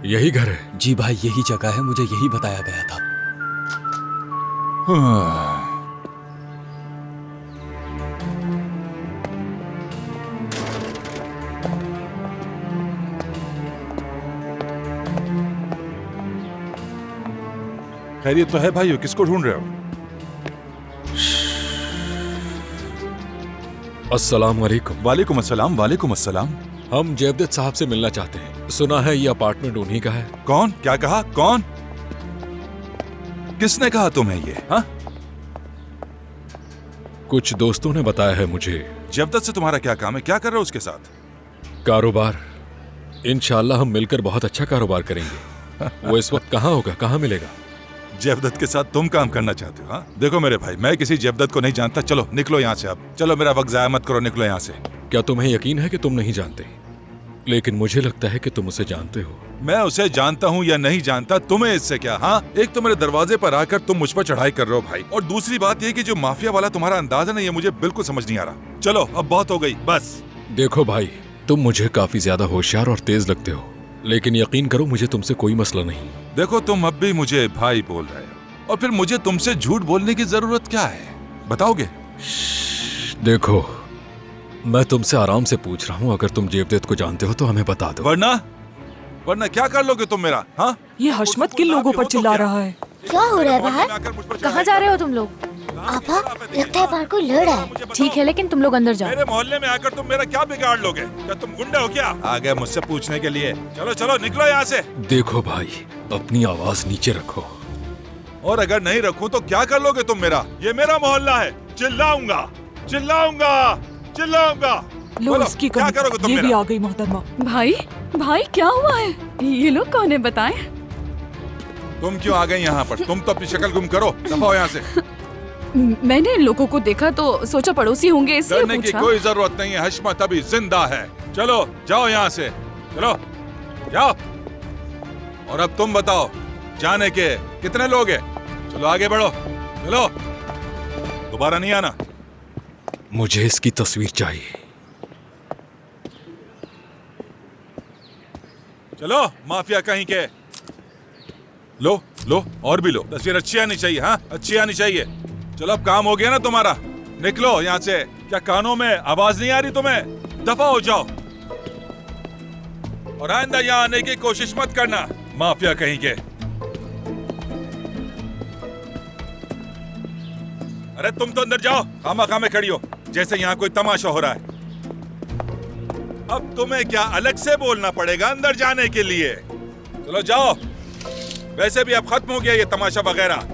यही घर है? जी भाई, यही जगह है, मुझे यही बताया गया था। खैरियत तो है भाइयों, किसको ढूंढ रहे हो? अस्सलाम वालेकुम। वालेकुम अस्सलाम। वालेकुम अस्सलाम। हम जेवदत साहब से मिलना चाहते हैं। सुना है ये अपार्टमेंट उन्हीं का है। कौन? क्या कहा? कौन? किसने कहा तुम्हें ये? हाँ? कुछ दोस्तों ने बताया है मुझे। जेवदत से तुम्हारा क्या काम है? क्या कर रहे हो उसके साथ? कारोबार। इंशाल्लाह हम मिलकर बहुत अच्छा कारोबार करेंगे। वो इस वक्त कहाँ होगा, कहाँ मिलेगा? जेवदत के साथ तुम काम करना चाहते हो? हाँ? देखो मेरे भाई, मैं किसी जेवदत को नहीं जानता। चलो निकलो यहाँ से अब। चलो, मेरा वक्त जाया मत करो, निकलो यहाँ से। क्या तुम्हें यकीन है कि तुम नहीं जानते? लेकिन मुझे लगता है कि तुम उसे जानते हो। मैं उसे जानता हूँ या नहीं जानता, तुम्हें इससे क्या? हाँ, एक तो मेरे दरवाजे पर आकर तुम मुझ पर चढ़ाई कर रहे हो भाई, और दूसरी बात ये कि जो माफिया वाला तुम्हारा अंदाज है ना, ये मुझे बिल्कुल समझ नहीं आ रहा। चलो अब बहुत हो गई, बस। देखो भाई, तुम मुझे काफी ज्यादा होशियार और तेज लगते हो, लेकिन यकीन करो मुझे तुमसे कोई मसला नहीं। देखो, तुम अब भी मुझे भाई बोल रहे हो, और फिर मुझे तुमसे झूठ बोलने की जरूरत क्या है? बताओगे? देखो, मैं तुमसे आराम से पूछ रहा हूँ। अगर तुम जेवदत को जानते हो तो हमें बता दो। वरना क्या कर लोगे तुम मेरा? हाँ? ये हशमत किन लोगों पर चिल्ला रहा है? क्या हो रहा है बाहर? कहाँ जा रहे हो तुम लोग? आपा, लगता है बाहर कोई लड़ रहा है। ठीक है, लेकिन तुम लोग अंदर जाओ। मेरे मोहल्ले में आकर तुम मेरा क्या बिगाड़ लोगे? क्या तुम गुंडे हो क्या? आ गए मुझसे पूछने के लिए। चलो चलो निकलो यहाँ से। देखो भाई, अपनी आवाज नीचे रखो। और अगर नहीं रखूं तो क्या कर लोगे तुम मेरा? ये मेरा मोहल्ला है, चिल्लाऊंगा चिल्लाऊंगा चिल्लाऊंगा। लो इसकी क्या करोगे तुम ये मेरा? भी आ गई मोहतरमा। भाई भाई, क्या हुआ है? ये लोग कौन है, बताएं। तुम क्यों आ गई यहाँ पर? तुम तो अपनी शक्ल गुम करो, दफा हो यहाँ से। मैंने लोगों को देखा तो सोचा पड़ोसी होंगे, इसलिए डरने की पूछा। कोई जरूरत नहीं है, हशमत अभी जिंदा है। चलो जाओ यहाँ से, चलो जाओ। और अब तुम बताओ, जाने के कितने लोग हैं? चलो आगे बढ़ो, चलो, दोबारा नहीं आना। मुझे इसकी तस्वीर चाहिए। चलो माफिया कहीं के। लो लो, और भी लो। तस्वीर अच्छी आनी चाहिए। हाँ, अच्छी आनी चाहिए। चलो अब काम हो गया ना तुम्हारा, निकलो यहाँ से। क्या कानों में आवाज नहीं आ रही तुम्हें? दफा हो जाओ, और आइंदा यहाँ आने की कोशिश मत करना, माफिया कहीं के। अरे तुम तो अंदर जाओ, खामा खड़ी हो जैसे यहाँ कोई तमाशा हो रहा है। अब तुम्हें क्या अलग से बोलना पड़ेगा अंदर जाने के लिए? चलो जाओ, वैसे भी अब खत्म हो गया ये तमाशा वगैरह।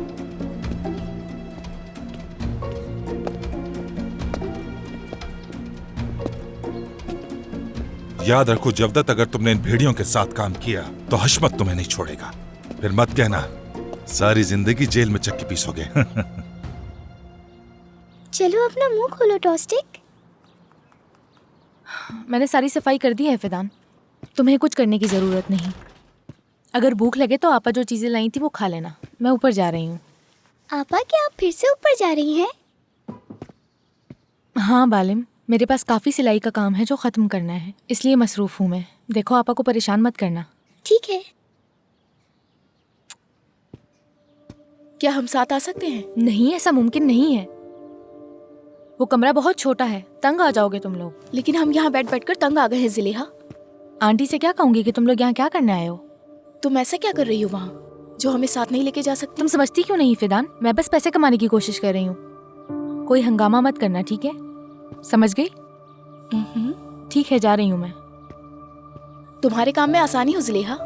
याद रखो जेवदत, अगर तुमने इन भेड़ियों के साथ काम किया तो हशमत तुम्हें नहीं छोड़ेगा। फिर मत कहना सारी जिंदगी जेल में चक्की पीसोगे। चलो अपना मुंह खोलो टॉस्टिक। मैंने सारी सफाई कर दी है फिदान, तुम्हें कुछ करने की जरूरत नहीं। अगर भूख लगे तो आपा जो चीजें लाई थी वो खा लेना। मैं ऊपर जा रही हूँ। आपा, क्या आप फिर से ऊपर जा रही हैं? हाँ बालिम, मेरे पास काफी सिलाई का काम है जो खत्म करना है, इसलिए मसरूफ हूँ मैं। देखो, आपा को परेशान मत करना। ठीक है। क्या हम साथ आ सकते हैं? नहीं, ऐसा मुमकिन नहीं है। वो कमरा बहुत छोटा है, तंग आ जाओगे तुम लोग। लेकिन हम यहाँ बैठ कर तंग आ गए हैं ज़ुलेहा। आंटी से क्या कहूंगी कि तुम लोग यहाँ क्या करने आए हो? तुम ऐसा क्या कर रही हो वहाँ जो हमें साथ नहीं लेके जा सकती? तुम समझती क्यों नहीं फिदान, मैं बस पैसे कमाने की कोशिश कर रही हूँ। कोई हंगामा मत करना, ठीक है? समझ गई? ठीक है, जा रही हूँ मैं। तुम्हारे काम में आसानी हो ज़ुलेहा।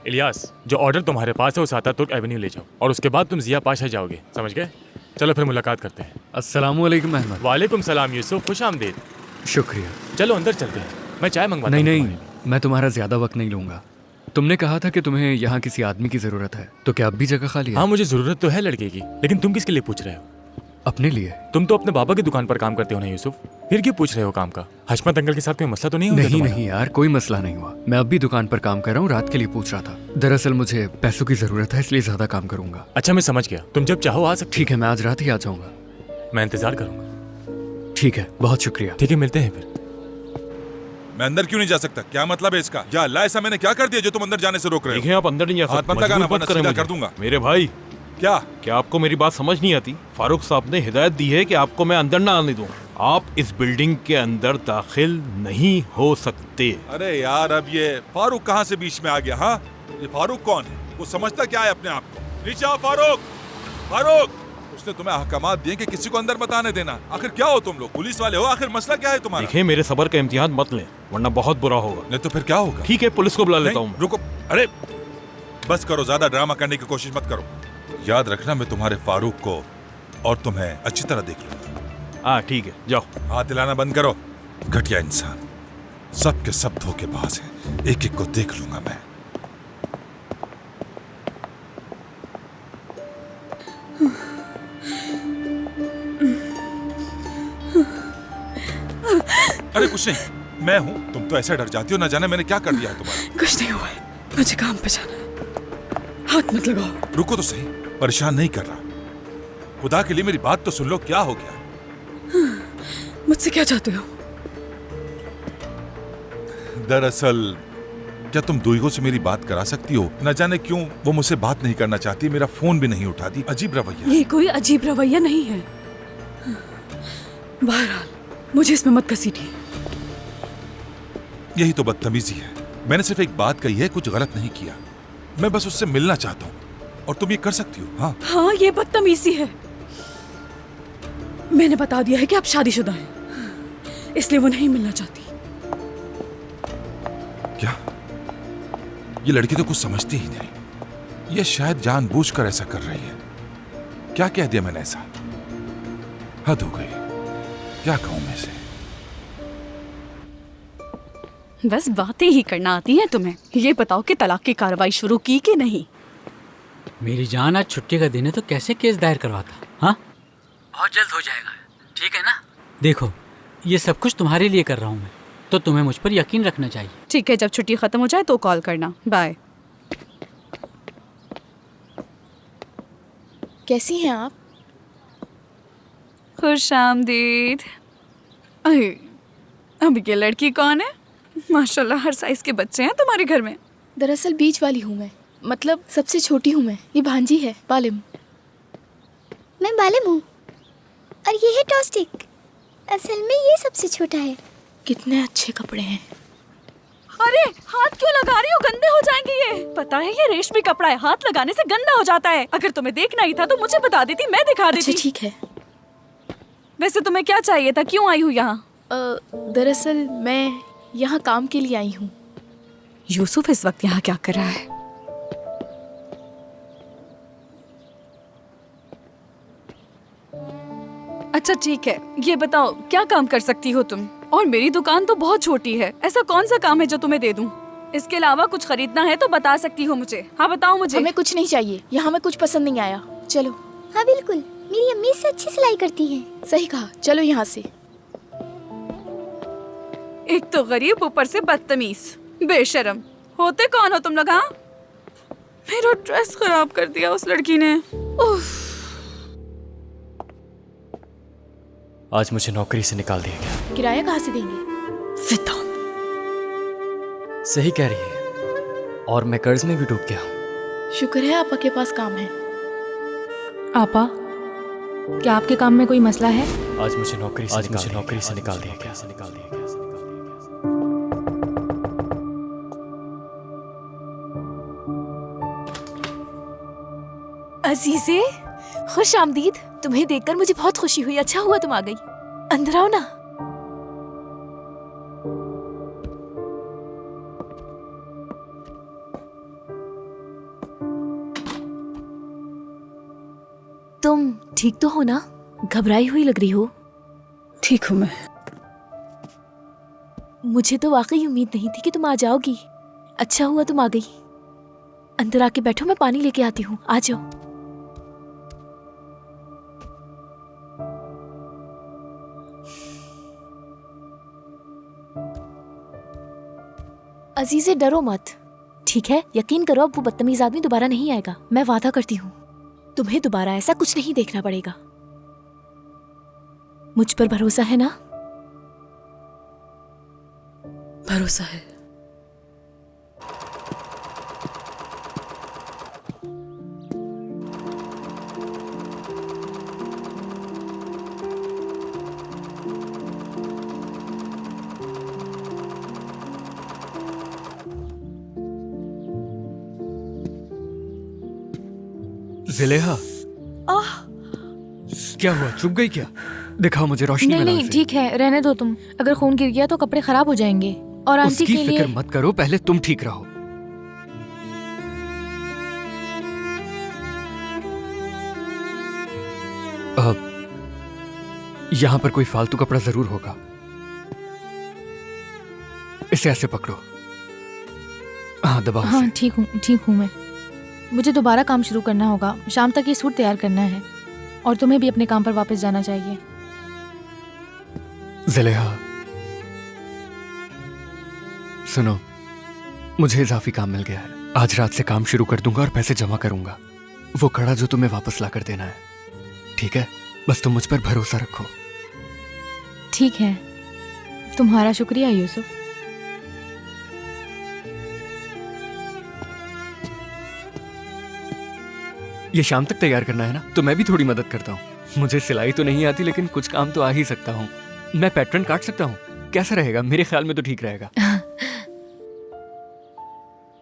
इलियास, जो ऑर्डर तुम्हारे पास है उस आतातुर्क एवेन्यू ले जाओ, और उसके बाद तुम जिया पाशा जाओगे, समझ गए? चलो फिर मुलाकात करते हैं। अस्सलाम वालेकुम अहमद। वालेकुम सलाम यूसुफ, खुश आमदीद। शुक्रिया। चलो अंदर चलते हैं, मैं चाय मंगवाता हूं। नहीं, मैं तुम्हारा ज्यादा वक्त नहीं लूंगा। तुमने कहा था कि तुम्हें यहाँ किसी आदमी की जरूरत है, तो क्या अब भी जगह खाली है? हाँ, मुझे जरूरत तो है लड़के की, लेकिन तुम किसके लिए पूछ रहे हो? अपने लिए। तुम तो अपने बाबा की दुकान पर काम करते हो ना यूसुफ, फिर क्यों पूछ रहे हो काम का? हशमत अंकल के साथ कोई मसला तो नहीं हुआ? नहीं यार, कोई मसला नहीं हुआ। मैं अब भी दुकान पर काम कर रहा हूँ, रात के लिए पूछ रहा था। दरअसल मुझे पैसों की जरूरत है, इसलिए ज्यादा काम करूंगा। अच्छा, मैं समझ गया, तुम जब चाहो आ सकते। ठीक है, मैं आज रात ही आ जाऊंगा। मैं इंतजार करूंगा। ठीक है, बहुत शुक्रिया। ठीक है, मिलते हैं फिर। मैं अंदर क्यों नहीं जा सकता? क्या मतलब है इसका? या अल्लाह, ऐसा मैंने क्या कर दिया जो तुम अंदर जाने से रोक रहे हो? देखिए आप अंदर नहीं जा हाथ सकते, मत लगाना, मजबूर मत वरना करें सीधा मुझे। कर दूंगा। मेरे भाई, क्या आपको मेरी बात समझ नहीं आती? फारूक साहब ने हिदायत दी है कि आपको मैं अंदर ना आने दूं। आप इस बिल्डिंग के अंदर दाखिल नहीं हो सकते। अरे यार, अब ये फारूक कहाँ से बीच में आ गया? हाँ, ये फारूक कौन है? वो समझता क्या है अपने आप को? नीचे आओ फारूक। फारूक, उसने तुम्हें अहकामात दिए कि किसी को अंदर मत आने देना। आखिर क्या हो तुम लोग? पुलिस वाले हो? आखिर मसला क्या है तुम्हारा? देखिए, मेरे सब्र का इम्तिहान मत लें, वरना बहुत बुरा होगा। नहीं तो फिर क्या होगा? ठीक है, पुलिस को बुला लेता नहीं, हूँ। रुको। अरे बस करो, ज्यादा ड्रामा करने की कोशिश मत करो। याद रखना, मैं तुम्हारे फारूक को और तुम्हें अच्छी तरह देख लूंगा। हाँ ठीक है, जाओ। हाथ हिलाना बंद करो। घटिया इंसान, सब के सब धोखेबाज हैं। एक एक को देख लूंगा मैं। अरे कुछ नहीं, मैं हूं। तुम तो ऐसे डर जाती हो, ना जाने मैंने क्या कर दिया है तुम्हारा। कुछ नहीं हुआ है, मुझे काम पे जाना है। हाथ मत लगाओ। रुको तो सही, परेशान नहीं कर रहा। खुदा के लिए मेरी बात तो सुन लो, क्या हो गया? मुझसे क्या चाहते हो? दरअसल, क्या तुम दुईगो से मेरी बात करा सकती हो? न जाने क्यों वो मुझसे बात नहीं करना चाहती, मेरा फोन भी नहीं उठाती। अजीब रवैया। ये कोई अजीब रवैया नहीं है। बहरहाल, मुझे इसमें मत घसीटिए। यही तो बदतमीजी है। मैंने सिर्फ एक बात कही है, कुछ गलत नहीं किया। मैं बस उससे मिलना चाहता हूँ और तुम ये कर सकती हो। हाँ हाँ, ये बदतमीजी है। मैंने बता दिया है कि आप शादीशुदा हैं, इसलिए वो नहीं मिलना चाहती। क्या? ये लड़की तो कुछ समझती ही नहीं। ये शायद जानबूझकर ऐसा कर रही है। क्या कह दिया मैंने ऐसा? हद हो गई। क्या कहूं मैं इसे? बस बातें ही करना आती है तुम्हें। ये बताओ कि तलाक की कार्रवाई शुरू की कि नहीं? मेरी जान, आज छुट्टी का दिन है तो कैसे केस दायर करवाता? हाँ, बहुत जल्द हो जाएगा, ठीक है ना? देखो, ये सब कुछ तुम्हारे लिए कर रहा हूँ मैं, तो तुम्हें मुझ पर यकीन रखना चाहिए। ठीक है, जब छुट्टी खत्म हो जाए तो कॉल करना। बाय। कैसी हैं आप? खुशामदीद। अरे, अब ये लड़की कौन है? माशाल्लाह, हर साइज के बच्चे हैं तुम्हारे घर में। दरअसल बीच वाली हूँ मैं, मतलब सबसे छोटी हूँ मैं। ये भांजी है बालिम। मैं बालिम हूँ और ये है टॉस्टिक। असल में ये सबसे छोटा है। कितने अच्छे कपड़े हैं। अरे, हाथ क्यों लगा रही हो? गंदे हो जाएंगे ये। पता है, ये रेशमी कपड़ा है, हाथ लगाने से गंदा हो जाता है। अगर तुम्हें देखना ही था तो मुझे बता देती, मैं दिखा देती। अच्छा ठीक है। वैसे तुम्हें क्या चाहिए था? क्यों आई हूँ यहाँ? दरअसल मैं यहाँ काम के लिए आई हूँ। यूसुफ इस वक्त यहाँ क्या कर रहा है? अच्छा ठीक है, ये बताओ क्या काम कर सकती हो तुम? और मेरी दुकान तो बहुत छोटी है, ऐसा कौन सा काम है जो तुम्हें दे दूं? इसके अलावा कुछ खरीदना है तो बता सकती हो मुझे। हाँ बताओ मुझे। हमें कुछ नहीं चाहिए, यहाँ में कुछ पसंद नहीं आया। चलो। हाँ बिल्कुल, मेरी अम्मी से अच्छी सिलाई करती हैं। सही कहा, चलो यहाँ से। एक तो गरीब, ऊपर से बदतमीज, बेशरम। होते कौन हो तुम लोग? हाँ, मेरा ड्रेस खराब कर दिया उस लड़की ने। उफ। आज मुझे नौकरी से निकाल दिया गया। किराया कहाँ से देंगे? फितौन। सही कह रही है, और मैं कर्ज में भी डूब गया हूँ। शुक्र है आपा के पास काम है। आपा, क्या आपके काम में कोई मसला है? आज मुझे नौकरी से निकाल दिया गया। अजीजे, खुश आमदीद। तुम्हें देखकर मुझे बहुत खुशी हुई। अच्छा हुआ तुम आ गई। अंदर आओ ना। तुम ठीक तो हो ना? घबराई हुई लग रही हो। ठीक हूँ मैं। मुझे तो वाकई उम्मीद नहीं थी कि तुम आ जाओगी। अच्छा हुआ तुम आ गई। अंदर आके बैठो, मैं पानी लेके आती हूँ। आ जाओ। अजीजे, डरो मत, ठीक है? यकीन करो, अब वो बदतमीज आदमी दोबारा नहीं आएगा। मैं वादा करती हूँ, तुम्हें दोबारा ऐसा कुछ नहीं देखना पड़ेगा। मुझ पर भरोसा है ना? भरोसा है। जिलेहा, क्या हुआ? चुप गई क्या? दिखाओ मुझे, रोशनी नहीं में लाओ नहीं इसे। ठीक है, रहने दो तुम। अगर खून गिर गया तो कपड़े खराब हो जाएंगे। और आंटी उसकी के फिक्र लिए मत करो, पहले तुम ठीक रहो। यहाँ पर कोई फालतू कपड़ा जरूर होगा। इसे ऐसे पकड़ो। हाँ, दबाओ हाँ इसे। ठीक हूँ मैं। मुझे दोबारा काम शुरू करना होगा। शाम तक ये सूट तैयार करना है और तुम्हें भी अपने काम पर वापस जाना चाहिए। जिलेहा, सुनो, मुझे इजाफी काम मिल गया है। आज रात से काम शुरू कर दूंगा और पैसे जमा करूंगा। वो कड़ा जो तुम्हें वापस ला कर देना है, ठीक है? बस तुम मुझ पर भरोसा रखो। ठीक है, तुम्हारा शुक्रिया यूसुफ। ये शाम तक तैयार करना है ना, तो मैं भी थोड़ी मदद करता हूँ। मुझे सिलाई तो नहीं आती, लेकिन कुछ काम तो आ ही सकता हूँ। मैं पैटर्न काट सकता हूँ। कैसा रहेगा? मेरे ख्याल में तो ठीक रहेगा।